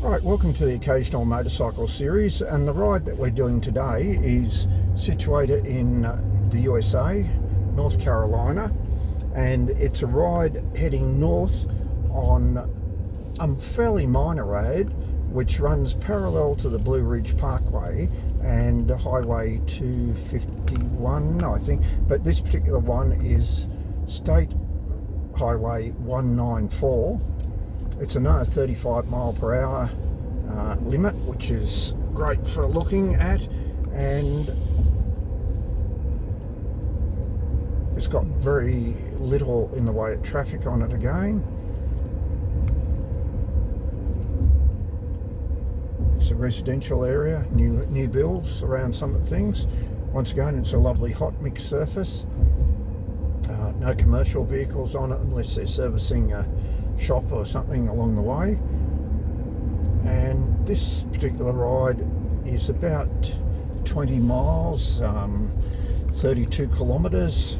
Right, welcome to the Occasional Motorcycle series, and the ride that we're doing today is situated in the USA, North Carolina, and it's a ride heading north on a fairly minor road which runs parallel to the Blue Ridge Parkway and Highway 251, I think, but this particular one is State Highway 194. It's another 35 mile per hour limit, which is great for looking at, and it's got very little in the way of traffic on it again. It's a residential area, new builds around some of the things. Once again, it's a lovely hot mix surface. No commercial vehicles on it unless they're servicing a shop or something along the way. And this particular ride is about 20 miles, 32 kilometres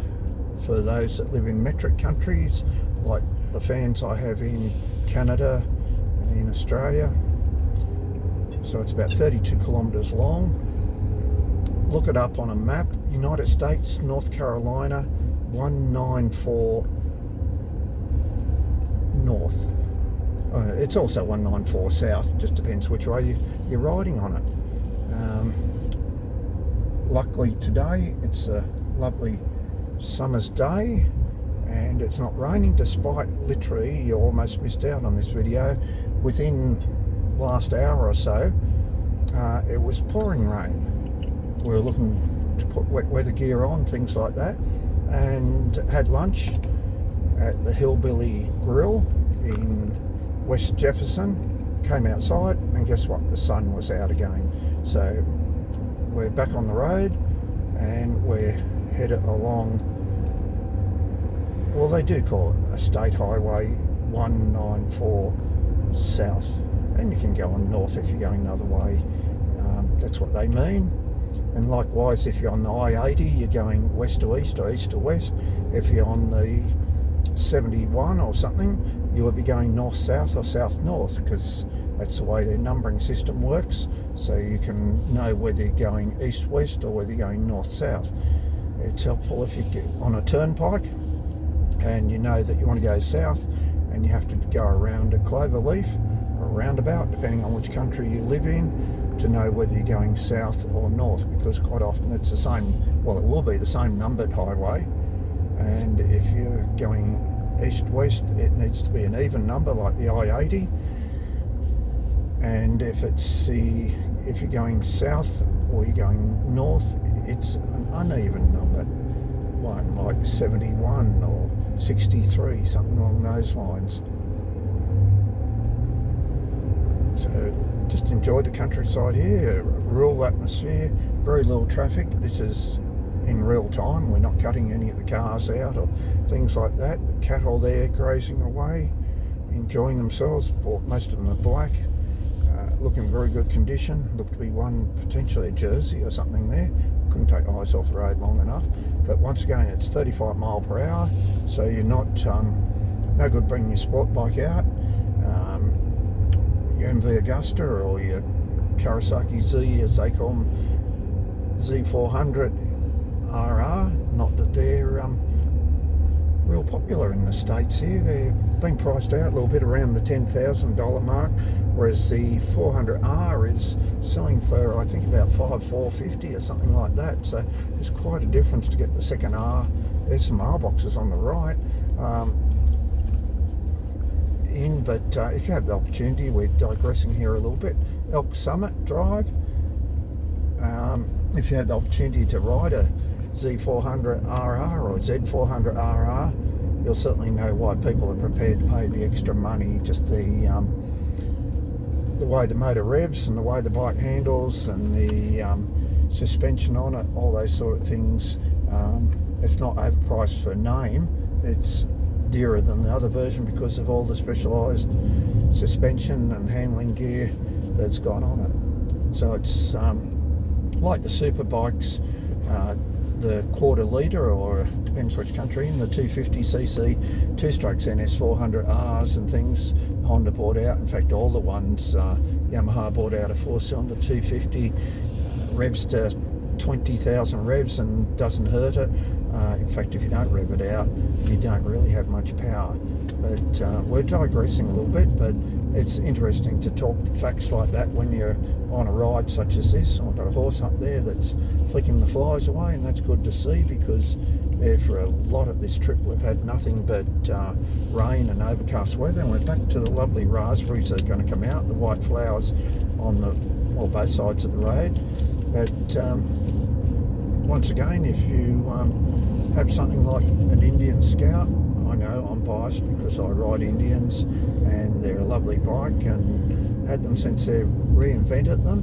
for those that live in metric countries, like the fans I have in Canada and in Australia. So it's about 32 kilometres long. Look it up on a map. United States, North Carolina, 194 north. It's also 194 south, just depends which way you're riding on it. Luckily today it's a lovely summer's day and it's not raining, despite literally, you almost missed out on this video, within last hour or so it was pouring rain. We were looking to put wet weather gear on, things like that, and had lunch at the Hillbilly Grill in West Jefferson. Came outside and guess what, the sun was out again. So we're back on the road and we're headed along, well, they do call it a State Highway 194 south, and you can go on north if you're going the other way. That's what they mean. And likewise, if you're on the I-80, you're going west to east or east to west. If you're on the 71 or something, you would be going north-south or south-north, because that's the way their numbering system works, so you can know whether you're going east-west or whether you're going north-south. It's helpful if you get on a turnpike and you know that you want to go south and you have to go around a cloverleaf or a roundabout, depending on which country you live in, to know whether you're going south or north, because quite often it's the same, well, it will be the same numbered highway, and if you're going east-west, it needs to be an even number like the I-80, and if you're going south or you're going north, it's an uneven number, one like 71 or 63, something along those lines. So just enjoy the countryside here, rural atmosphere, very little traffic. This is in real time, we're not cutting any of the cars out or things like that. The cattle there grazing away, enjoying themselves. Most of them are black, looking in very good condition. Looked to be one potentially a Jersey or something there. Couldn't take eyes off the road long enough. But once again, it's 35 mile per hour, so you're not no good bringing your sport bike out. Your MV Augusta or your Kawasaki Z, as they call them, Z400 RR, not that they're real popular in the States here. They've been priced out a little bit around the $10,000 mark, whereas the 400R is selling for, I think, about $5,450 or something like that. So there's quite a difference to get the second R. There's some R boxes on the right. But if you have the opportunity, we're digressing here a little bit, Elk Summit Drive. If you have the opportunity to ride a Z400RR or Z400RR, you'll certainly know why people are prepared to pay the extra money. Just the way the motor revs and the way the bike handles and the suspension on it, all those sort of things. It's not overpriced for name. It's dearer than the other version because of all the specialised suspension and handling gear that's got on it. So it's like the super bikes, the quarter litre, or depends which country, in the 250cc two-strokes NS400Rs and things, Honda bought out. In fact, all the ones, Yamaha bought out a 4-cylinder 250, revs to 20,000 revs and doesn't hurt it. In fact, if you don't rev it out, you don't really have much power. But we're digressing a little bit, but it's interesting to talk facts like that when you're on a ride such as this. I've got a horse up there that's flicking the flies away, and that's good to see, because there for a lot of this trip we've had nothing but rain and overcast weather, and we're back to the lovely raspberries that are going to come out, the white flowers on both sides of the road. But once again, if you have something like an Indian Scout, I know I'm biased because I ride Indians and they're a lovely bike and had them since they've reinvented them.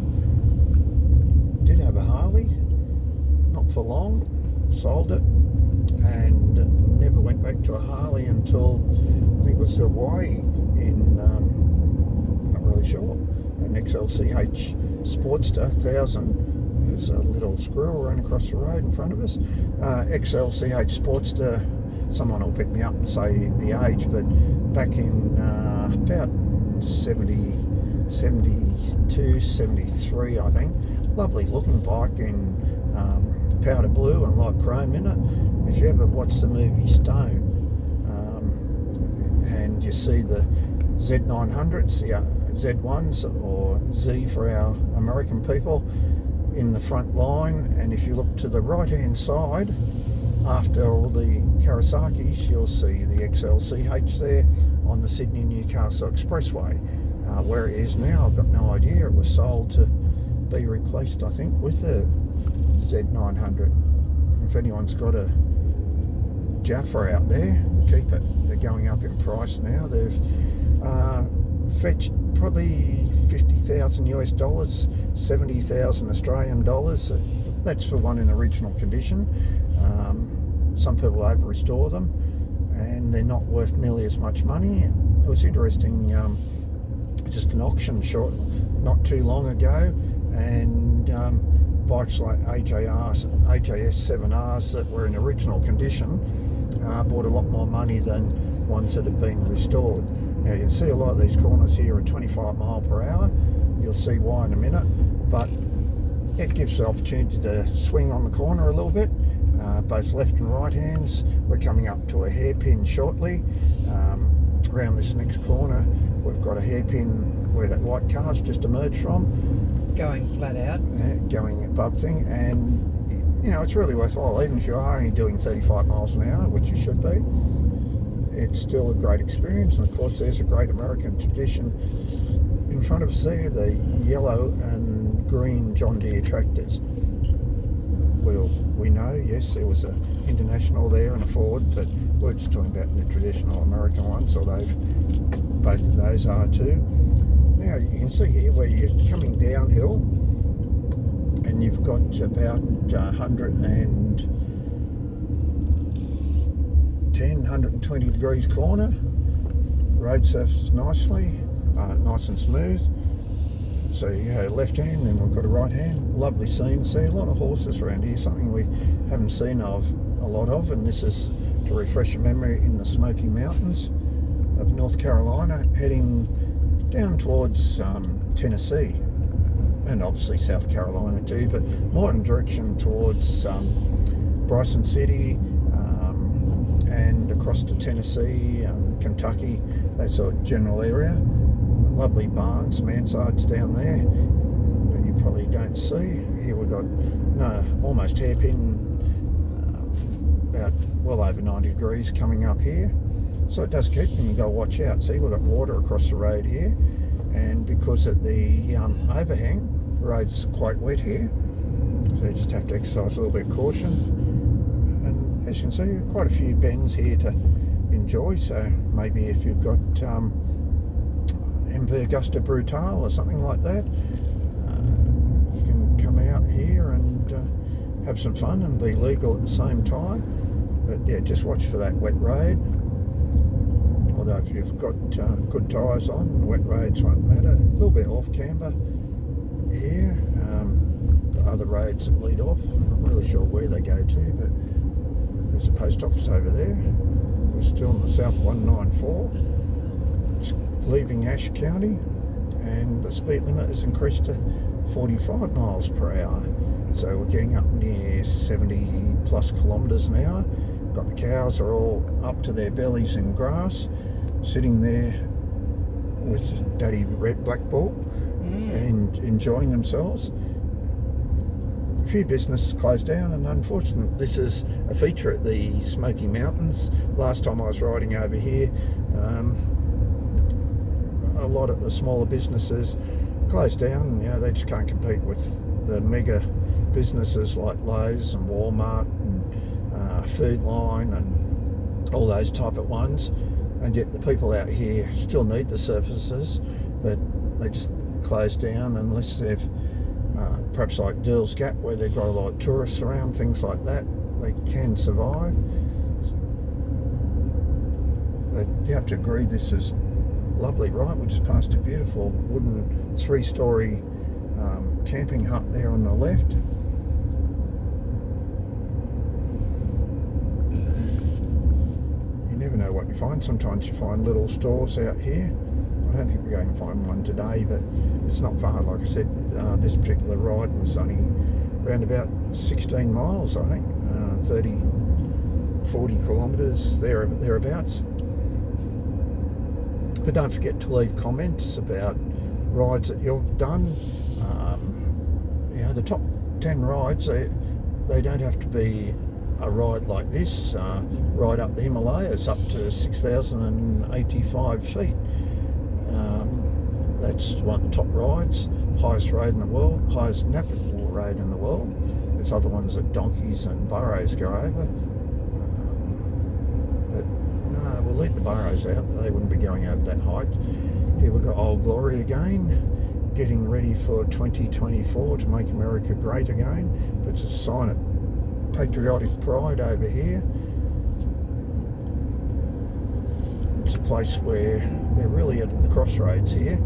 Did have a Harley, not for long, sold it, and never went back to a Harley until I think it was Hawaii in, not really sure, an XLCH Sportster 1000. There's a little squirrel running across the road in front of us. XLCH Sportster, someone will pick me up and say the age, but back in about 72, 73, I think. Lovely looking bike in powder blue and light chrome in it. If you ever watch the movie Stone, and you see the Z900s, the Z1s, or Z for our American people, in the front line, and if you look to the right hand side after all the Kawasaki's, you'll see the XLCH there on the Sydney-Newcastle Expressway. Where it is now, I've got no idea. It was sold to be replaced, I think, with a Z900. If anyone's got a Jaffa out there, keep it. They're going up in price now. They've fetched probably 50,000 US dollars, 70,000 Australian dollars. That's for one in original condition. Some people over restore them and they're not worth nearly as much money. It was interesting, just an auction short not too long ago, and bikes like AJS 7Rs that were in original condition bought a lot more money than ones that have been restored. Now you can see a lot of these corners here are 25 mile per hour. You'll see why in a minute, but it gives the opportunity to swing on the corner a little bit, both left and right hands. We're coming up to a hairpin shortly. Around this next corner we've got a hairpin where that white car's just emerged from. Going flat out. Going above thing, and you know, it's really worthwhile, even if you are only doing 35 miles an hour, which you should be. It's still a great experience, and of course there's a great American tradition in front of us there, the yellow and green John Deere tractors. Well, we know, yes, there was an International there and a Ford, but we're just talking about the traditional American ones, although both of those are too. Now you can see here where you're coming downhill and you've got about 120 degrees corner. Road surfaces nicely, nice and smooth. So you go left hand and we've got a right hand. Lovely scene. See a lot of horses around here, something we haven't seen a lot of, and this is to refresh your memory in the Smokey Mountains of North Carolina, heading down towards Tennessee and obviously South Carolina too, but more in direction towards Bryson City and across to Tennessee and Kentucky, that sort of general area. Lovely barns, mansards down there that you probably don't see. Here we've got almost hairpin, about well over 90 degrees coming up here. So it does keep, and you've got to watch out. See, we've got water across the road here, and because of the overhang, the road's quite wet here, so you just have to exercise a little bit of caution. And as you can see, quite a few bends here to enjoy, so maybe if you've got MV Augusta Brutal or something like that, you can come out here and have some fun and be legal at the same time. But yeah, just watch for that wet road. Although if you've got good tyres on, wet roads won't matter. A little bit off camber here. Got other roads that lead off. I'm not really sure where they go to, but there's a post office over there. We're still on the South 194. Just leaving Ashe County, and the speed limit is increased to 45 miles per hour. So we're getting up near 70 plus kilometres an hour. Got the cows are all up to their bellies in grass, sitting there with Daddy Red Black Bull and enjoying themselves. A few businesses closed down, and unfortunately this is a feature at the Smokey Mountains. Last time I was riding over here, a lot of the smaller businesses closed down. You know, they just can't compete with the mega businesses like Lowe's and Walmart and Food Line and all those type of ones. And yet the people out here still need the services, but they just close down unless they've perhaps like Deals Gap, where they've got a lot of tourists around, things like that. They can survive. But you have to agree, this is lovely, right? We just passed a beautiful wooden 3-story camping hut there on the left. You never know what you find. Sometimes you find little stores out here. I don't think we're going to find one today, but it's not far. Like I said, this particular ride was only around about 16 miles, I think, 30, 40 kilometres thereabouts. But don't forget to leave comments about rides that you've done. You know, the top 10 rides, they don't have to be a ride like this, right up the Himalayas up to 6,085 feet. That's one of the top rides, highest road in the world, highest navigable road in the world. There's other ones that donkeys and burros go over. But no, we'll leave the burros out. They wouldn't be going over that height. Here we've got Old Glory again, getting ready for 2024 to make America great again. It's a sign of patriotic pride over here. It's a place where they're really at the crossroads here.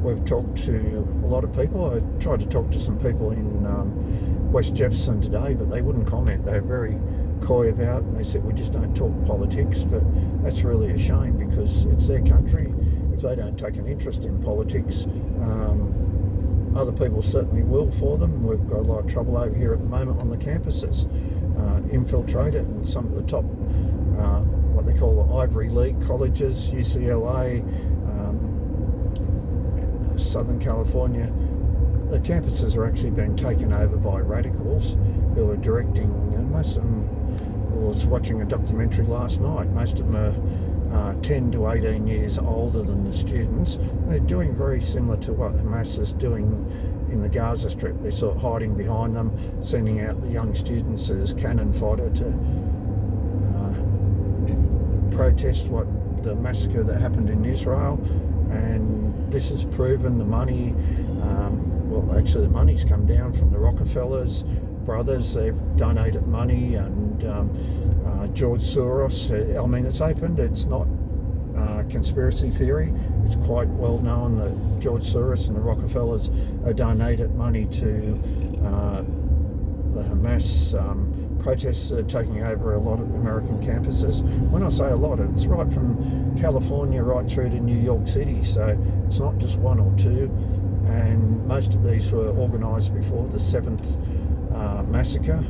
We've talked to a lot of people. I tried to talk to some people in West Jefferson today, but they wouldn't comment. They're very coy about it, and they said, we just don't talk politics. But that's really a shame, because it's their country. If they don't take an interest in politics, other people certainly will for them. We've got a lot of trouble over here at the moment on the campuses, infiltrated, and some of the top what they call the Ivory League colleges, UCLA, Southern California, the campuses are actually being taken over by radicals who are directing, and most of them, I was watching a documentary last night, most of them are 10 to 18 years older than the students. They're doing very similar to what Hamas is doing in the Gaza Strip. They're sort of hiding behind them, sending out the young students as cannon fodder to protest what the massacre that happened in Israel. And this has proven the money, well actually the money's come down from the Rockefellers brothers. They've donated money, and George Soros, I mean, it's opened, it's not conspiracy theory. It's quite well known that George Soros and the Rockefellers donated money to the Hamas protests are taking over a lot of American campuses. When I say a lot, it's right from California right through to New York City, so it's not just one or two, and most of these were organised before the 7th massacre.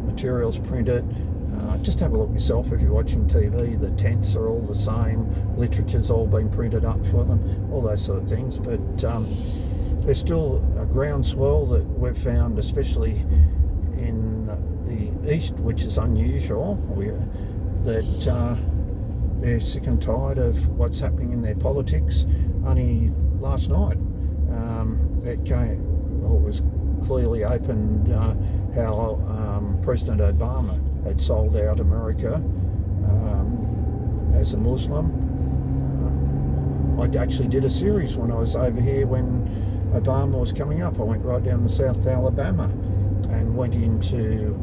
Materials printed. Just have a look yourself if you're watching TV. The tents are all the same, literature's all been printed up for them, all those sort of things. But there's still a groundswell that we've found, especially in the east, which is unusual, that they're sick and tired of what's happening in their politics. Only last night it was clearly opened how President Obama had sold out America as a Muslim. I actually did a series when I was over here when Obama was coming up. I went right down the south to Alabama and went into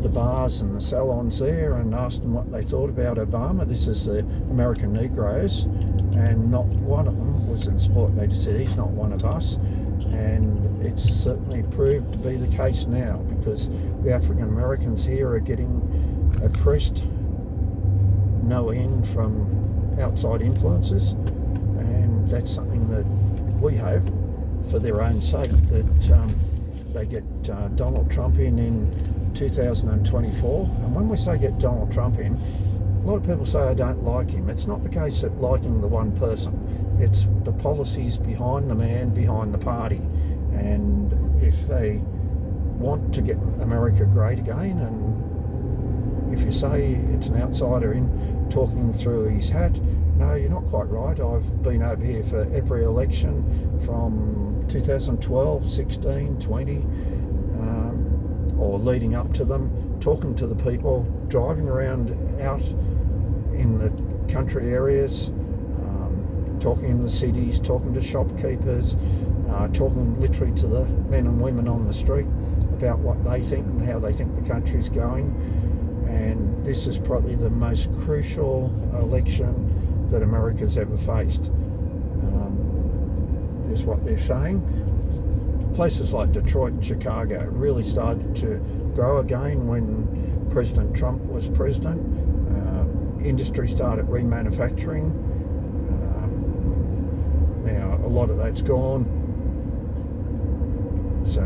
the bars and the salons there and asked them what they thought about Obama. This is the American Negroes, and not one of them was in support. They just said, he's not one of us. And it's certainly proved to be the case now, because the African Americans here are getting oppressed no end from outside influences. that's something that we hope, for their own sake, that they get Donald Trump in 2024. And when we say get Donald Trump in, a lot of people say I don't like him. It's not the case of liking the one person. It's the policies behind the man, behind the party. And if they want to get America great again, and if you say it's an outsider in talking through his hat, no, you're not quite right. I've been over here for every election from 2012, 16, 20, or leading up to them, talking to the people, driving around out in the country areas, talking in the cities, talking to shopkeepers, talking literally to the men and women on the street about what they think and how they think the country's going. And this is probably the most crucial election that America's ever faced, is what they're saying. Places like Detroit and Chicago really started to grow again when President Trump was president. Industry started remanufacturing. Now a lot of that's gone. So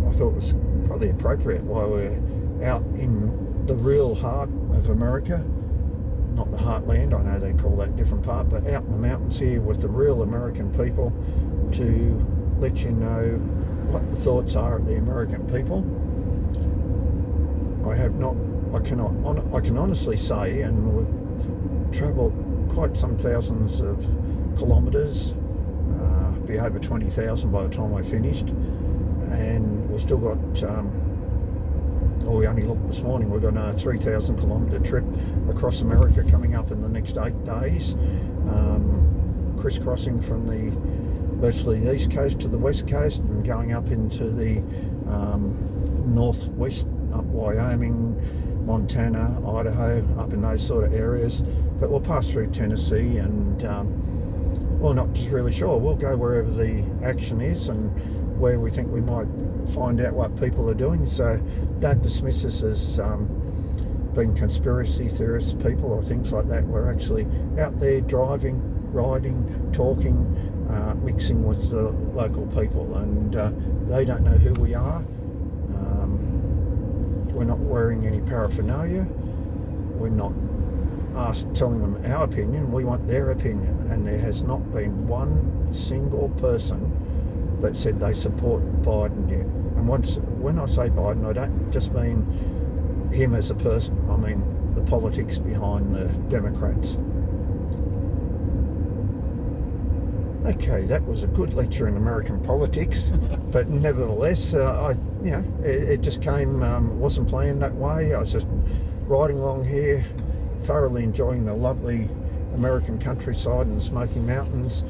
I thought it was probably appropriate while we're out in the real heart of America, not the heartland, I know they call that different part, but out in the mountains here with the real American people, to let you know what the thoughts are of the American people. I can honestly say, and we've travelled quite some thousands of kilometres, be over 20,000 by the time I finished, and we've still got, we only looked this morning, we've got a 3,000 kilometre trip across America coming up in the next 8 days, crisscrossing from virtually the east coast to the west coast and going up into the northwest, up Wyoming, Montana, Idaho, up in those sort of areas. But we'll pass through Tennessee and we're not just really sure. We'll go wherever the action is and where we think we might find out what people are doing. So don't dismiss us as being conspiracy theorists people or things like that. We're actually out there driving, riding, talking, mixing with the local people, and they don't know who we are. We're not wearing any paraphernalia. We're not telling them our opinion. We want their opinion, and there has not been one single person that said they support Biden yet. And when I say Biden, I don't just mean him as a person. I mean the politics behind the Democrats. Okay, that was a good lecture in American politics, but nevertheless, it just came. Wasn't planned that way. I was just riding along here, thoroughly enjoying the lovely American countryside and the Smokey Mountains,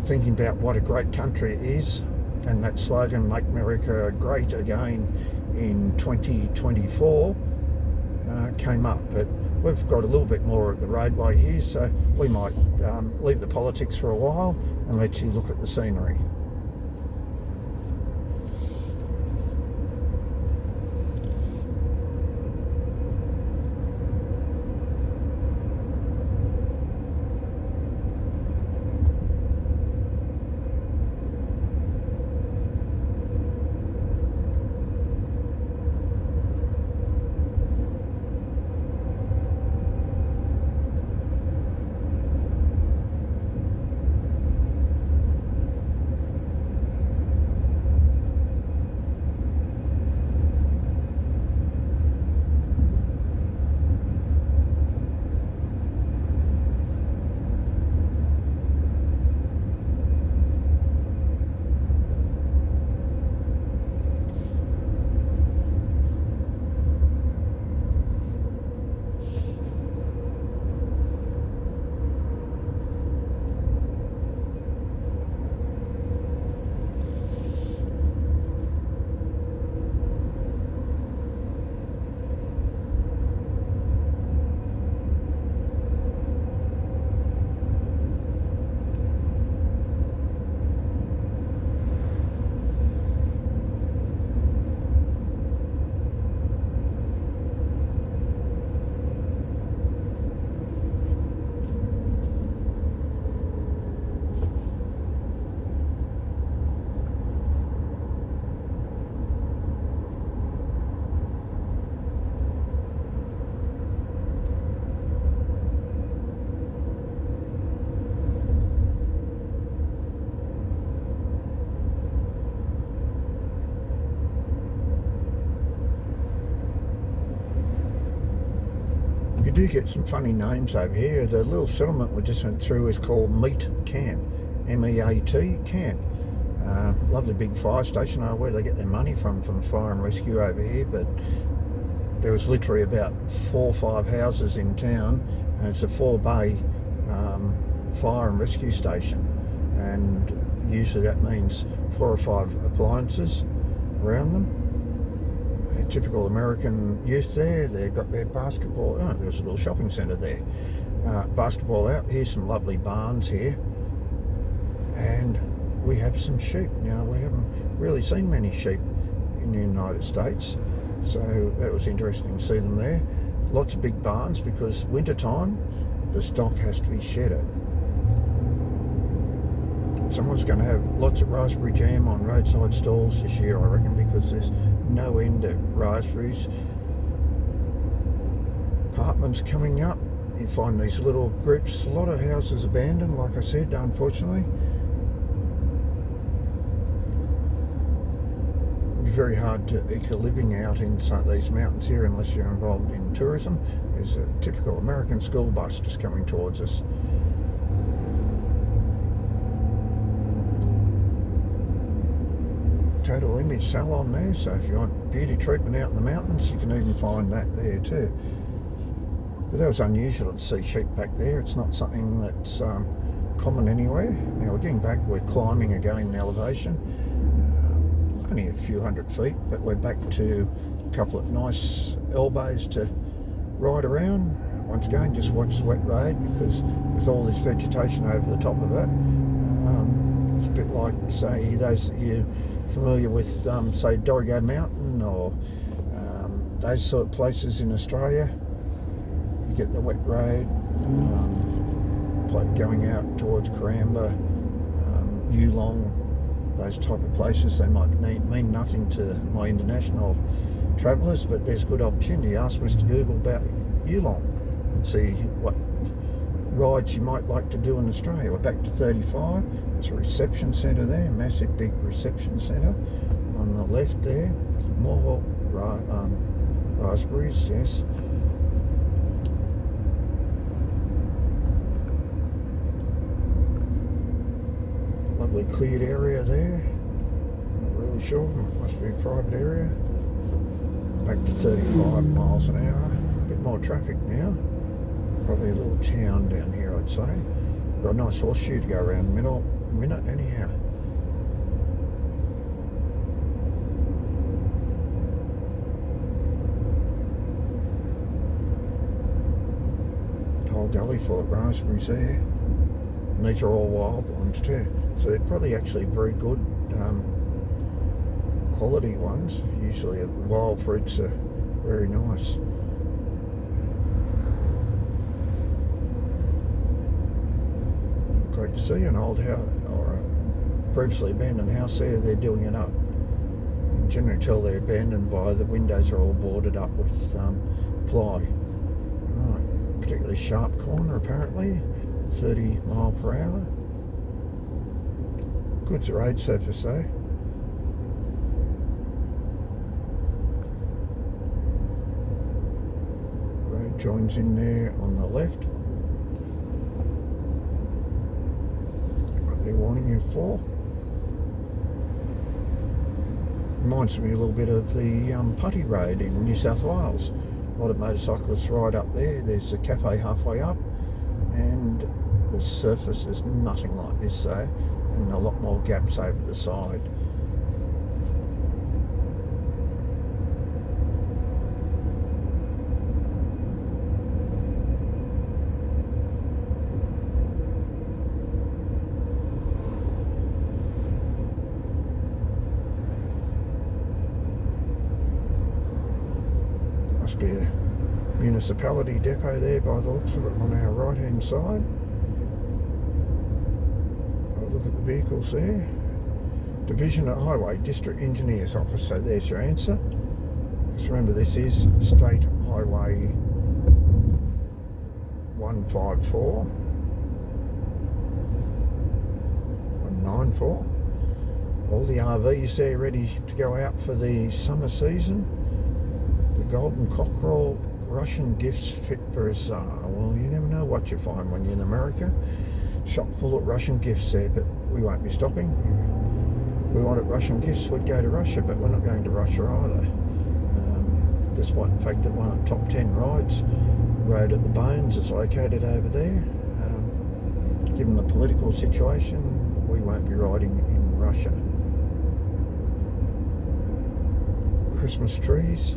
thinking about what a great country it is, and that slogan, "Make America Great Again" in 2024, came up. But we've got a little bit more of the roadway here, so we might leave the politics for a while and let you look at the scenery. do get some funny names over here. The little settlement we just went through is called Meat Camp, M-E-A-T Camp. Lovely big fire station. I don't know where they get their money from fire and rescue over here, but there was literally about 4 or 5 houses in town, and it's a 4-bay fire and rescue station, and usually that means 4 or 5 appliances around them. A typical American youth there. They've got their basketball. Oh, there's a little shopping centre there. Basketball out. Here's some lovely barns here, and we have some sheep. Now, we haven't really seen many sheep in the United States, so that was interesting to see them there. Lots of big barns, because winter time the stock has to be shedded. Someone's going to have lots of raspberry jam on roadside stalls this year, I reckon, because there's no end of raspberries. Apartments coming up, you find these little groups, a lot of houses abandoned, like I said, unfortunately. It'd be very hard to eke a living out in some of these mountains here unless you're involved in tourism. There's a typical American school bus just coming towards us. Total image salon there, so if you want beauty treatment out in the mountains, you can even find that there too. But that was unusual to see sheep back there. It's not something that's common anywhere. Now we're getting back, we're climbing again in elevation, only a few hundred feet, but we're back to a couple of nice elbows to ride around. Once again, just watch the wet road, because with all this vegetation over the top of it, it's a bit like, say, those that you familiar with, say, Dorrigo Mountain, or those sort of places in Australia. You get the wet road, going out towards Karamba, Yulong, those type of places. They might mean nothing to my international travellers, but there's good opportunity. Ask Mr. Google about Yulong and see what rides you might like to do in Australia. We're back to 35. There's a reception centre there, massive big reception centre on the left there. More raspberries, yes. Lovely cleared area there. Not really sure, must be a private area. Back to 35 miles an hour. A bit more traffic now. Probably a little town down here, I'd say. We've got a nice horseshoe to go around the middle. Minute anyhow. Whole gully full of raspberries there. And these are all wild ones too. So they're probably actually very good quality ones. Usually wild fruits are very nice. Great to see an old house, or a previously abandoned house there. They're doing it up. You can generally tell they're abandoned by the windows are all boarded up with ply. Right, particularly sharp corner apparently, 30 mile per hour. Good road surface though. Road joins in there on the left. They're warning you for. Reminds me a little bit of the Putty Road in New South Wales. A lot of motorcyclists ride up there. There's a cafe halfway up, and the surface is nothing like this though, and a lot more gaps over the side. Must be a municipality depot there by the looks of it on our right hand side. Oh, look at the vehicles there. Division of Highway District Engineer's Office. So there's your answer. Just remember, this is State Highway 154 194. All the RVs there ready to go out for the summer season. The golden cockerel Russian gifts fit for a Tsar. Well, you never know what you find when you're in America. Shop full of Russian gifts there, but we won't be stopping. If we wanted Russian gifts, we'd go to Russia, but we're not going to Russia either. Despite the fact that one of the top 10 rides, Road at the Bones, is located over there. Given the political situation, we won't be riding in Russia. Christmas trees.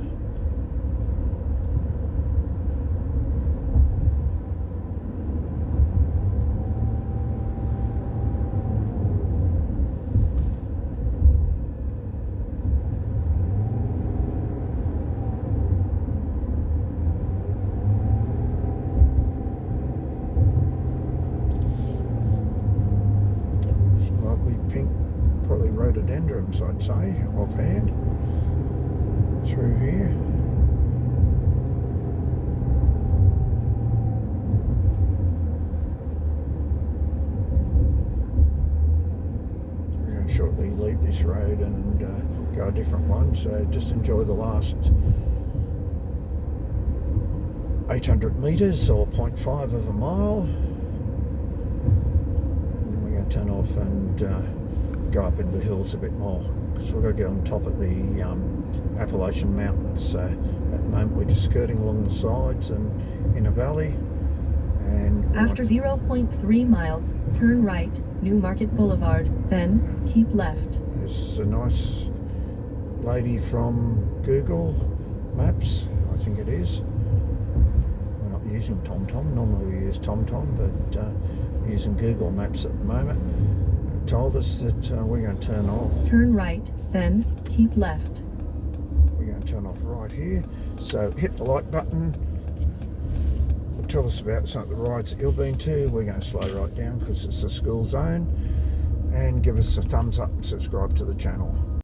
Pink, probably rhododendrons, I'd say, offhand. Through here. We're going to shortly leave this road and go a different one, so just enjoy the last 800 metres or 0.5 of a mile. And we're going to turn off and go up into the hills a bit more, because we're going to go on top of the Appalachian Mountains. So at the moment we're just skirting along the sides and in a valley. And after 0.3 miles, turn right, New Market Boulevard, then keep left. There's a nice lady from Google Maps, I think it is. We're not using TomTom, normally we use TomTom, but we're using Google Maps at the moment. Told us that we're going to turn off. Turn right, then keep left. We're going to turn off right here. So hit the like button. Tell us about some of the rides that you've been to. We're going to slow right down because it's a school zone. And give us a thumbs up and subscribe to the channel.